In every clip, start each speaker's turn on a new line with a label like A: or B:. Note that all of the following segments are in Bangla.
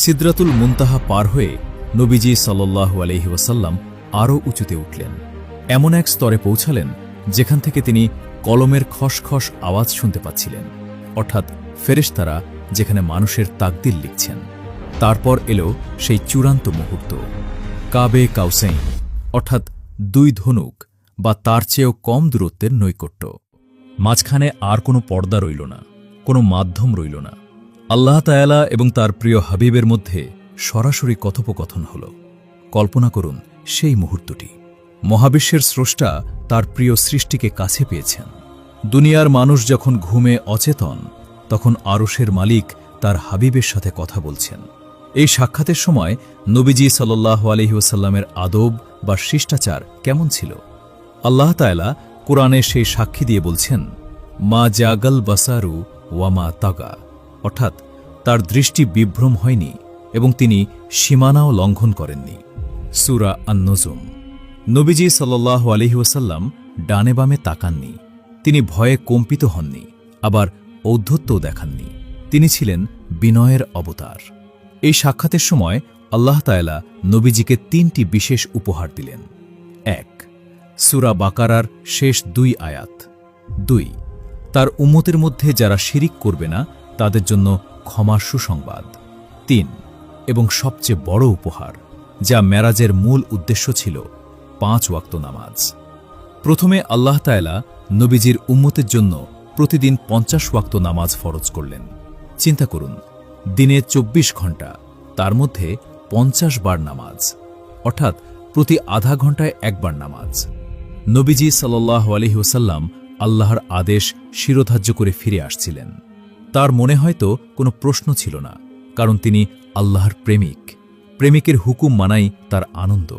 A: সিদরাতুল মুনতাহা পার হয়ে নবীজি সাল্লাল্লাহু আলাইহি ওয়াসাল্লাম আরও উঁচুতে উঠলেন। এমন এক স্তরে পৌঁছালেন যেখান থেকে তিনি কলমের খসখস আওয়াজ শুনতে পাচ্ছিলেন, অর্থাৎ ফেরেশতারা যেখানে মানুষের তাকদির লিখছেন। তারপর এলো সেই চূড়ান্ত মুহূর্ত, কাবে কাউসাইন, অর্থাৎ দুই ধনুক বা তার চেয়েও কম দূরত্বের নৈকট্য। মাঝখানে আর কোনো পর্দা রইল না, কোনো মাধ্যম রইল না। আল্লাহ তাআলা এবং তার প্রিয় হাবিবের মধ্যে সরাসরি কথোপকথন হল। কল্পনা করুন সেই মুহূর্তটি। মহাবিশ্বের স্রষ্টা তার প্রিয় সৃষ্টিকে কাছে পেয়েছেন। দুনিয়ার মানুষ যখন ঘুমে অচেতন, তখন আরশের মালিক তার হাবিবের সাথে কথা বলছেন। এই সাক্ষাতের সময় নবীজি সাল্লাল্লাহু আলাইহি ওয়াসাল্লামের আদব বা শিষ্টাচার কেমন ছিল? আল্লাহ তাআলা কোরআনে সেই সাক্ষী দিয়ে বলছেন, মা জাগাল বাসারু ওয়ামা তাগা, অর্থাৎ তার দৃষ্টি বিভ্রম হয়নি এবং তিনি সীমানাও লঙ্ঘন করেননি। সূরা আন-নুজুম। নবীজি সাল্লাল্লাহু আলাইহি ওয়াসাল্লাম ডানে বামে তাকাননি, তিনি ভয়ে কম্পিত হননি, আবার ঔদ্ধত্যও দেখাননি। তিনি ছিলেন বিনয়ের অবতার। এই সাক্ষাতের সময় আল্লাহ তাআলা নবীজিকে ৩টি বিশেষ উপহার দিলেন। ১. সূরা বাকারার শেষ ২ আয়াত। ২. তার উম্মতের মধ্যে যারা শিরিক করবে না তাদের জন্য ক্ষমার সুসংবাদ। ৩. এবং সবচেয়ে বড় উপহার, যা মেরাজের মূল উদ্দেশ্য ছিল, ৫ ওয়াক্ত নামাজ। প্রথমে আল্লাহ তাআলা নবীজির উম্মতের জন্য প্রতিদিন ৫০ ওয়াক্ত নামাজ ফরজ করলেন। চিন্তা করুন, দিনে ২৪ ঘণ্টা, তার মধ্যে ৫০ বার নামাজ, অর্থাৎ প্রতি আধা ঘণ্টায় একবার নামাজ। নবীজি সাল্লাল্লাহু আলাইহি ওয়াসাল্লাম আল্লাহর আদেশ শিরোধার্য করে ফিরে আসছিলেন। তার মনে হয়তো কোনো প্রশ্ন ছিল না, কারণ তিনি আল্লাহর প্রেমিক। প্রেমিকের হুকুম মানাই তার আনন্দ।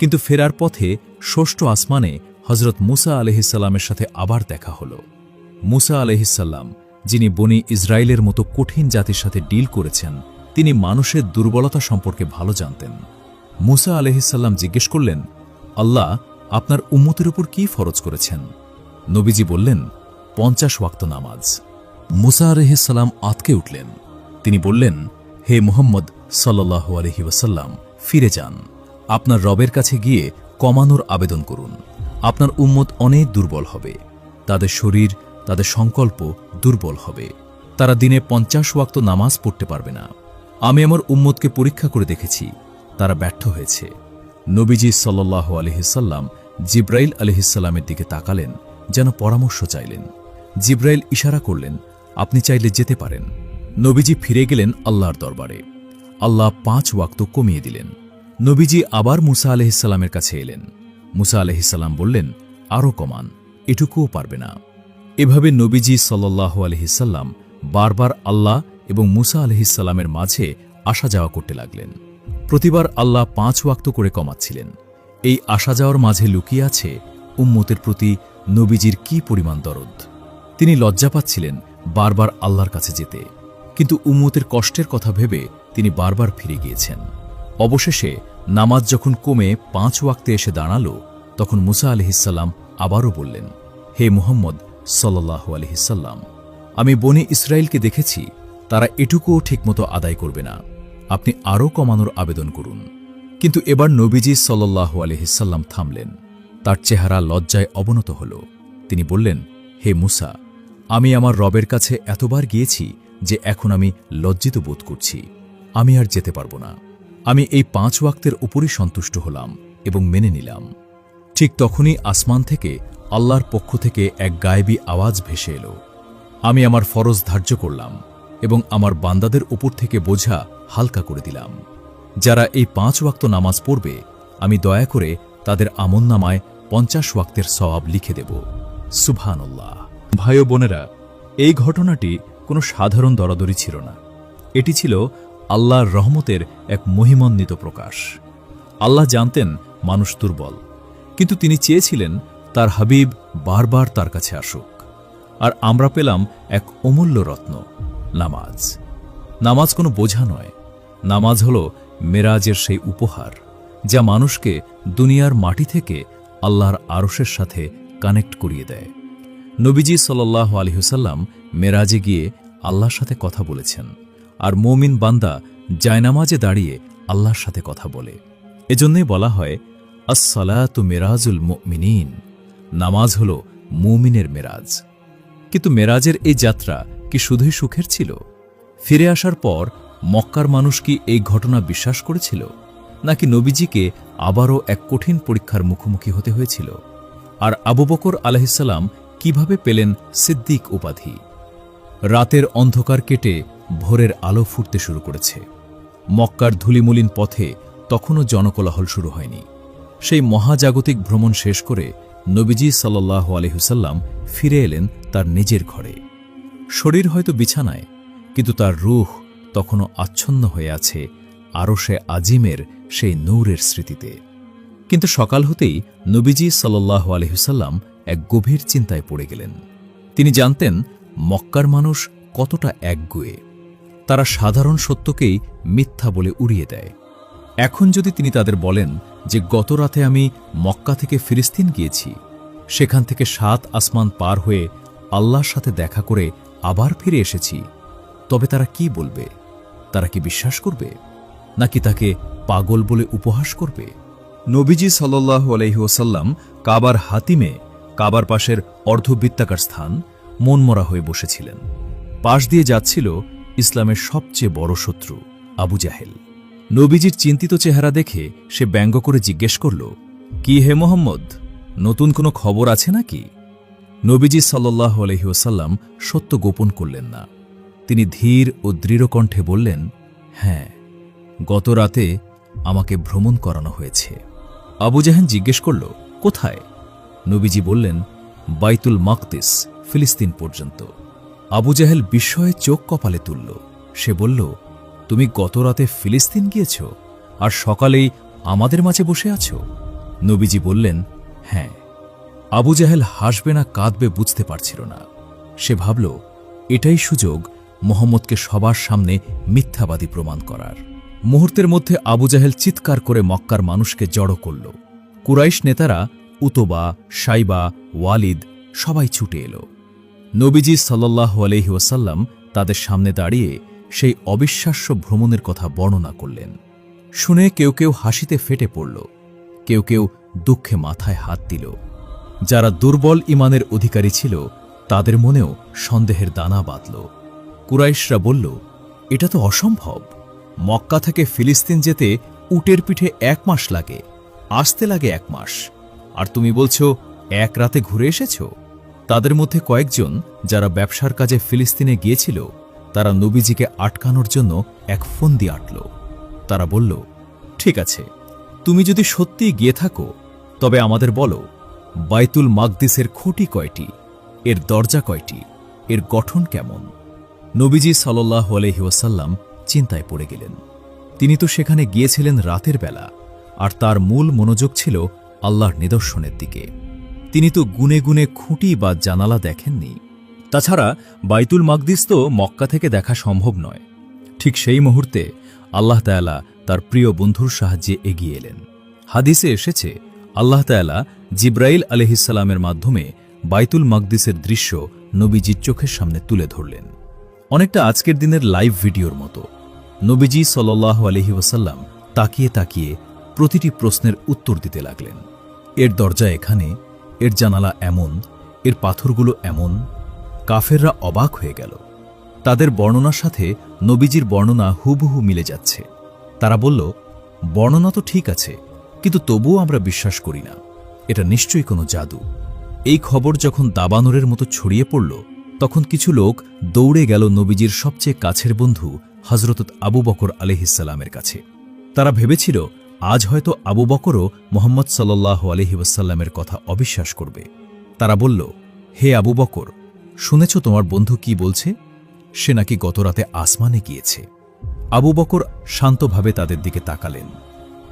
A: কিন্তু ফেরার পথে ষষ্ঠ আসমানে হজরত মুসা আলাইহিসসালামের সাথে আবার দেখা হল। মুসা আলাইহিসসালাম, যিনি বনি ইসরায়েলের মতো কঠিন জাতির সাথে ডিল করেছেন, তিনি মানুষের দুর্বলতা সম্পর্কে ভালো জানতেন। মুসা আলাইহিসসালাম জিজ্ঞেস করলেন, আল্লাহ আপনার উম্মতের উপর কি ফরজ করেছেন? নবীজি বললেন, ৫০ ওয়াক্ত নামাজ। মুসা আলাইহিসসালাম আঁতকে উঠলেন। তিনি বললেন, হে মুহাম্মদ সাল্লাল্লাহু আলাইহি ওয়াসাল্লাম, ফিরে যান, আপনার রবের কাছে গিয়ে কমানোর আবেদন করুন। আপনার উম্মত অনেক দুর্বল হবে, তাদের শরীর, তাদের সংকল্প দুর্বল হবে, তারা দিনে ৫০ ওয়াক্ত নামাজ পড়তে পারবে না। আমি আমার উম্মতকে পরীক্ষা করে দেখেছি, তারা ব্যর্থ হয়েছে। নবীজি সাল্লাল্লাহু আলাইহি ওয়াসাল্লাম জিব্রাইল আলাইহিসসালামের দিকে তাকালেন, যেন পরামর্শ চাইলেন। জিব্রাইল ইশারা করলেন, আপনি চাইলে যেতে পারেন। নবীজি ফিরে গেলেন আল্লাহর দরবারে। আল্লাহ ৫ ওয়াক্ত কমিয়ে দিলেন। নবীজি আবার মুসা আলাইহিসসালামের কাছে এলেন। মুসা আলাইহিসসালাম বললেন, আরও কমান, এটুকুও পারবে না। এভাবে নবীজি সাল্লাল্লাহু আলাইহি ওয়াসাল্লাম বারবার আল্লাহ এবং মুসা আলাইহিসসালামের মাঝে আসা যাওয়া করতে লাগলেন। প্রতিবার আল্লাহ ৫ ওয়াক্ত করে কমাচ্ছিলেন। এই আসা যাওয়ার মাঝে লুকিয়ে আছে উম্মতের প্রতি নবীজির কি পরিমাণ দরদ। তিনি লজ্জা পাচ্ছিলেন বারবার আল্লাহর কাছে যেতে, কিন্তু উম্মতের কষ্টের কথা ভেবে তিনি বারবার ফিরে গিয়েছেন। অবশেষে নামাজ যখন কমে ৫ ওয়াক্তে এসে দাঁড়াল, তখন মুসা আলাইহিসসালাম আবারও বললেন, হে মুহাম্মদ সাল্লাল্লাহু আলাইহি ওয়াসাল্লাম, আমি বনি ইসরায়েলকে দেখেছি, তারা এটুকুও ঠিকমতো আদায় করবে না, আপনি আরও কমানোর আবেদন করুন। কিন্তু এবার নবীজি সাল্লাল্লাহু আলাইহি ওয়াসাল্লাম থামলেন। তার চেহারা লজ্জায় অবনত হল। তিনি বললেন, হে মুসা, আমি আমার রবের কাছে এতবার গিয়েছি যে এখন আমি লজ্জিত বোধ করছি। আমি আর যেতে পারব না। আমি এই ৫ ওয়াক্তের উপরই সন্তুষ্ট হলাম এবং মেনে নিলাম। ঠিক তখনই আসমান থেকে আল্লাহর পক্ষ থেকে এক গায়েবী আওয়াজ ভেসে এলো, আমি আমার ফরজ ধার্য করলাম এবং আমার বান্দাদের উপর থেকে বোঝা হালকা করে দিলাম। যারা এই ৫ ওয়াক্ত নামাজ পড়বে, আমি দয়া করে তাদের আমলনামায় ৫০ ওয়াক্তের সওয়াব লিখে দেব। সুবহানাল্লাহ। ভাই ও বোনেরা, এই ঘটনাটি কোনো সাধারণ দরাদরি ছিল না। এটি ছিল আল্লাহর রহমতের এক মহিমান্বিত প্রকাশ। আল্লাহ জানতেন মানুষ দুর্বল, কিন্তু তিনি চেয়েছিলেন তার হাবিব বারবার তার কাছে আসুক। আর আমরা পেলাম এক অমূল্য রত্ন, নামাজ। নামাজ কোনো বোঝা নয়, নামাজ হল মেরাজের সেই উপহার, যা মানুষকে দুনিয়ার মাটি থেকে আল্লাহর আরশের সাথে কানেক্ট করিয়ে দেয়। নবীজি সাল্লাল্লাহু আলাইহি ওয়াসাল্লাম মেরাজে গিয়ে আল্লাহর সাথে কথা বলেছেন, আর মুমিন বান্দা জায়নামাজে দাঁড়িয়ে আল্লাহর সাথে কথা বলে। এজন্যই বলা হয় আস-সালাতু মিরাজুল মুমিনিন, নামাজ হল মুমিনের মেরাজ। কিন্তু মেরাজের এই যাত্রা কি শুধুই সুখের ছিল? ফিরে আসার পর মক্কার মানুষ কি এই ঘটনা বিশ্বাস করেছিল, নাকি নবীজিকে আবারও এক কঠিন পরীক্ষার মুখোমুখি হতে হয়েছিল? আর আবু বকর আলাইহিসসালাম কিভাবে পেলেন সিদ্দিক উপাধি? রাতের অন্ধকার কেটে ভোরের আলো ফুটতে শুরু করেছে। মক্কার ধূলিমলিন পথে তখনও জনকোলাহল শুরু হয়নি। সেই মহাজাগতিক ভ্রমণ শেষ করে নবীজি সাল্লাল্লাহু আলাইহি ওয়াসাল্লাম ফিরে এলেন তার নিজের ঘরে। শরীর হয়তো বিছানায়, কিন্তু তার রূহ তখনও আচ্ছন্ন হয়ে আছে আরশে আজিমের সেই নূরের স্মৃতিতে। কিন্তু সকাল হতেই নবীজি সাল্লাল্লাহু আলাইহি ওয়াসাল্লাম এক গভীর চিন্তায় পড়ে গেলেন। তিনি জানতেন মক্কার মানুষ কতটা একগুঁয়ে। তারা সাধারণ সত্যকেই মিথ্যা বলে উড়িয়ে দেয়। এখন যদি তিনি তাদের বলেন যে গত রাতে আমি মক্কা থেকে ফিলিস্তিন গিয়েছি, সেখান থেকে 7 আসমান পার হয়ে আল্লাহর সাথে দেখা করে আবার ফিরে এসেছি, তবে তারা কি বলবে? তারা কি বিশ্বাস করবে, নাকি তাকে পাগল বলে উপহাস করবে? নবীজি সাল্লাল্লাহু আলাইহি ওয়াসাল্লাম কাবার হাতিমে, কাবার পাশের অর্ধবৃত্তাকার স্থান, মনমরা হয়ে বসেছিলেন। পাশ দিয়ে যাচ্ছিল ইসলামের সবচেয়ে বড় শত্রু আবু জাহেল। নবীজির চিন্তিত চেহারা দেখে সে ব্যঙ্গ করে জিজ্ঞেস করল, কি হে মোহাম্মদ, নতুন কোনো খবর আছে নাকি? নবীজি সাল্লাল্লাহু আলাইহি ওয়াসাল্লাম সত্য গোপন করলেন না। তিনি ধীর ও দৃঢ় কণ্ঠে বললেন, হ্যাঁ, গত রাতে আমাকে ভ্রমণ করানো হয়েছে। আবু জাহেল জিজ্ঞেস করল, কোথায়? নবীজি বললেন, বাইতুল মাকদিস, ফিলিস্তিন পর্যন্ত। আবু জাহেল বিস্ময়ে চোখ কপালে তুলল। সে বলল, তুমি গত রাতে ফিলিস্তিন গিয়েছ, আর সকালেই আমাদের মাঝে বসে আছো? নবীজি বললেন, হ্যাঁ। আবু জাহেল হাসবে না কাঁদবে বুঝতে পারছিল না। সে ভাবল, এটাই সুযোগ মুহাম্মদকে সবার সামনে মিথ্যাবাদী প্রমাণ করার। মুহূর্তের মধ্যে আবু জাহেল চিৎকার করে মক্কার মানুষকে জড়ো করল। কুরাইশ নেতারা উতবা, সাইবা, ওয়ালিদ সবাই ছুটে এল। নবীজি সাল্লাল্লাহু আলাইহি ওয়াসাল্লাম তাদের সামনে দাঁড়িয়ে সেই অবিশ্বাস্য ভ্রমণের কথা বর্ণনা করলেন। শুনে কেউ কেউ হাসিতে ফেটে পড়ল, কেউ কেউ দুঃখে মাথায় হাত দিল। যারা দুর্বল ঈমানের অধিকারী ছিল তাদের মনেও সন্দেহের দানা বাঁধল। কুরাইশরা বলল, এটা তো অসম্ভব। মক্কা থেকে ফিলিস্তিন যেতে উটের পিঠে 1 মাস লাগে, আসতে লাগে 1 মাস, আর তুমি বলছো 1 রাতে ঘুরে এসেছ? তাদের মধ্যে কয়েকজন যারা ব্যবসার কাজে ফিলিস্তিনে গিয়েছিল, তারা নবীজিকে আটকানোর জন্য এক ফন্দি আঁটল। তারা বলল, ঠিক আছে, তুমি যদি সত্যিই গিয়ে থাকো তবে আমাদের বলো, বাইতুল মাকদিসের খুঁটি কয়টি, এর দরজা কয়টি, এর গঠন কেমন? নবীজি সাল্লাল্লাহু আলাইহি ওয়াসাল্লাম চিন্তায় পড়ে গেলেন। তিনি তো সেখানে গিয়েছিলেন রাতের বেলা, আর তার মূল মনোযোগ ছিল আল্লাহর নিদর্শনের দিকে। তিনি তো গুনে গুনে খুঁটি বা জানালা দেখেননি। তাছাড়া বাইতুল মাকদিস তো মক্কা থেকে দেখা সম্ভব নয়। ঠিক সেই মুহূর্তে আল্লাহ তাআলা তার প্রিয় বন্ধুর সাহায্যে এগিয়ে এলেন। হাদিসে এসেছে, আল্লাহ তাআলা জিব্রাইল আলাইহিসসালামের মাধ্যমে বাইতুল মাকদিসের দৃশ্য নবীজির চোখের সামনে তুলে ধরলেন, অনেকটা আজকের দিনের লাইভ ভিডিওর মতো। নবীজি সাল্লাল্লাহু আলাইহি ওয়াসাল্লাম তাকিয়ে তাকিয়ে প্রতিটি প্রশ্নের উত্তর দিতে লাগলেন। এর দরজা এখানে, এর জানালা এমন, এর পাথরগুলো এমন। কাফেররা অবাক হয়ে গেল। তাদের বর্ণনার সাথে নবীজির বর্ণনা হুবহু মিলে যাচ্ছে। তারা বলল, বর্ণনা তো ঠিক আছে, কিন্তু তবুও আমরা বিশ্বাস করি না, এটা নিশ্চয়ই কোনো জাদু। এই খবর যখন দাবানলের মতো ছড়িয়ে পড়ল, তখন কিছু লোক দৌড়ে গেল নবীজির সবচেয়ে কাছের বন্ধু হযরত আবু বকর আলাইহিসসালামের কাছে। তারা ভেবেছিল আজ হয়তো আবু বকরও মুহাম্মদ সাল্লাল্লাহু আলাইহি ওয়াসাল্লামের কথা অবিশ্বাস করবে। তারা বলল, হে আবু বকর, শুনেছ তোমার বন্ধু কি বলছে? সে নাকি গতরাতে আসমানে গিয়েছে। আবু বকর শান্তভাবে তাদের দিকে তাকালেন।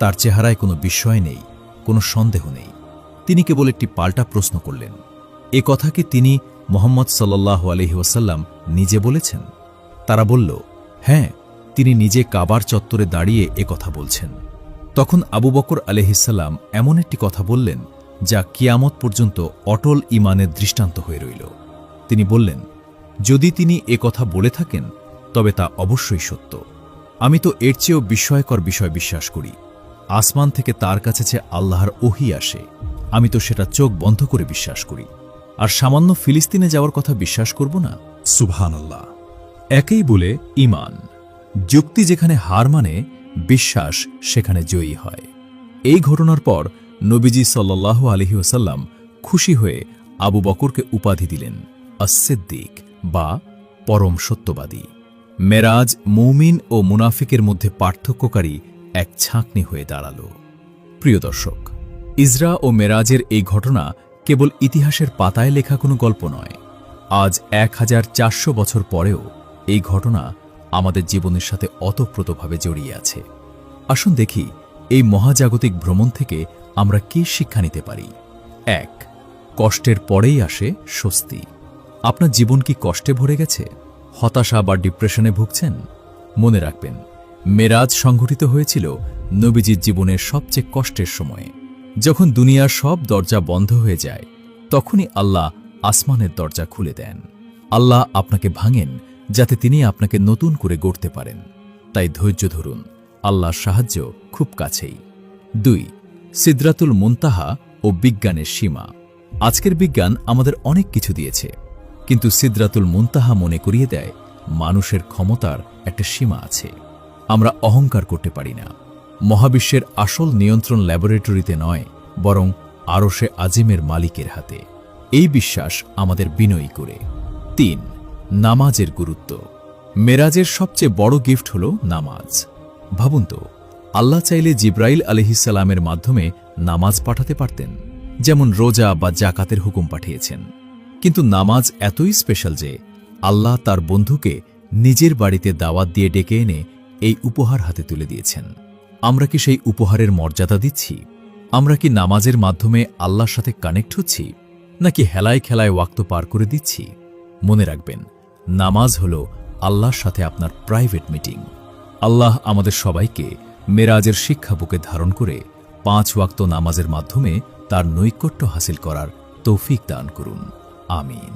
A: তার চেহারায় কোনো বিস্ময় নেই, কোনো সন্দেহ নেই। তিনি কেবল একটি পাল্টা প্রশ্ন করলেন, এ কথা কি তিনি মুহাম্মদ সাল্লাল্লাহু আলাইহি ওয়াসাল্লাম নিজে বলেছেন? তারা বলল, হ্যাঁ, তিনি নিজে কাবার চত্বরে দাঁড়িয়ে এ কথা বলছেন। তখন আবু বকর আলাইহিসসালাম এমন একটি কথা বললেন যা কিয়ামত পর্যন্ত অটল ঈমানের দৃষ্টান্ত হয়ে রইল। তিনি বললেন, যদি তিনি এ কথা বলে থাকেন তবে তা অবশ্যই সত্য। আমি তো এর চেয়েও বিস্ময়কর বিষয় বিশ্বাস করি। আসমান থেকে তার কাছে যে আল্লাহর ওহী আসে, আমি তো সেটা চোখ বন্ধ করে বিশ্বাস করি। আর সামান্য ফিলিস্তিনে যাওয়ার কথা বিশ্বাস করব না? সুবহানাল্লাহ। একেই বলে ঈমান। যুক্তি যেখানে হার মানে, বিশ্বাস সেখানে জয়ী হয়। এই ঘটনার পর নবীজি সাল্লাল্লাহু আলাইহি ওয়াসাল্লাম খুশি হয়ে আবু বকরকে উপাধি দিলেন আস-সিদ্দিক বা পরম সত্যবাদী। মেরাজ মুমিন ও মুনাফিকের মধ্যে পার্থক্যকারী এক ছাঁকনি হয়ে দাঁড়াল। প্রিয় দর্শক, ইসরা ও মেরাজের এই ঘটনা কেবল ইতিহাসের পাতায় লেখা কোনো গল্প নয়। আজ 1400 বছর পরেও এই ঘটনা আমাদের জীবনের সাথে ওতপ্রোতভাবে জড়িয়ে আছে। আসুন দেখি এই মহাজাগতিক ভ্রমণ থেকে আমরা কী শিক্ষা নিতে পারি। 1. কষ্টের পরেই আসে স্বস্তি। আপনার জীবন কি কষ্টে ভরে গেছে? হতাশা বা ডিপ্রেশনে ভুগছেন? মনে রাখবেন, মেরাজ সংঘটিত হয়েছিল নবীজির জীবনের সবচেয়ে কষ্টের সময়ে। যখন দুনিয়ার সব দরজা বন্ধ হয়ে যায়, তখনই আল্লাহ আসমানের দরজা খুলে দেন। আল্লাহ আপনাকে ভাঙেন যাতে তিনি আপনাকে নতুন করে গড়তে পারেন। তাই ধৈর্য ধরুন, আল্লাহর সাহায্য খুব কাছেই। 2. সিদরাতুল মুনতাহা ও বিজ্ঞানের সীমা। আজকের বিজ্ঞান আমাদের অনেক কিছু দিয়েছে, কিন্তু সিদরাতুল মুনতাহা মনে করিয়ে দেয় মানুষের ক্ষমতার একটা সীমা আছে। আমরা অহংকার করতে পারি না। মহাবিশ্বের আসল নিয়ন্ত্রণ ল্যাবরেটরিতে নয়, বরং আরশে আজিমের মালিকের হাতে। এই বিশ্বাস আমাদের বিনয়ী করে। 3. নামাজের গুরুত্ব। মেরাজের সবচেয়ে বড় গিফট হল নামাজ। ভাবুন তো, আল্লাহ চাইলে জিব্রাইল আলাইহিসসালামের মাধ্যমে নামাজ পাঠাতে পারতেন, যেমন রোজা বা জাকাতের হুকুম পাঠিয়েছেন। কিন্তু নামাজ এতই স্পেশাল যে আল্লাহ তার বন্ধুকে নিজের বাড়িতে দাওয়াত দিয়ে ডেকে এনে এই উপহার হাতে তুলে দিয়েছেন। আমরা কি সেই উপহারের মর্যাদা দিচ্ছি? আমরা কি নামাজের মাধ্যমে আল্লাহর সাথে কানেক্ট হচ্ছি, নাকি হেলায় খেলায় ওয়াক্ত পার করে দিচ্ছি? মনে রাখবেন, নামাজ হল আল্লাহর সাথে আপনার প্রাইভেট মিটিং। আল্লাহ আমাদের সবাইকে মেরাজের শিক্ষা বুকে ধারণ করে 5 ওয়াক্ত নামাজের মাধ্যমে তার নৈকট্য হাসিল করার তৌফিক দান করুন। আমিন।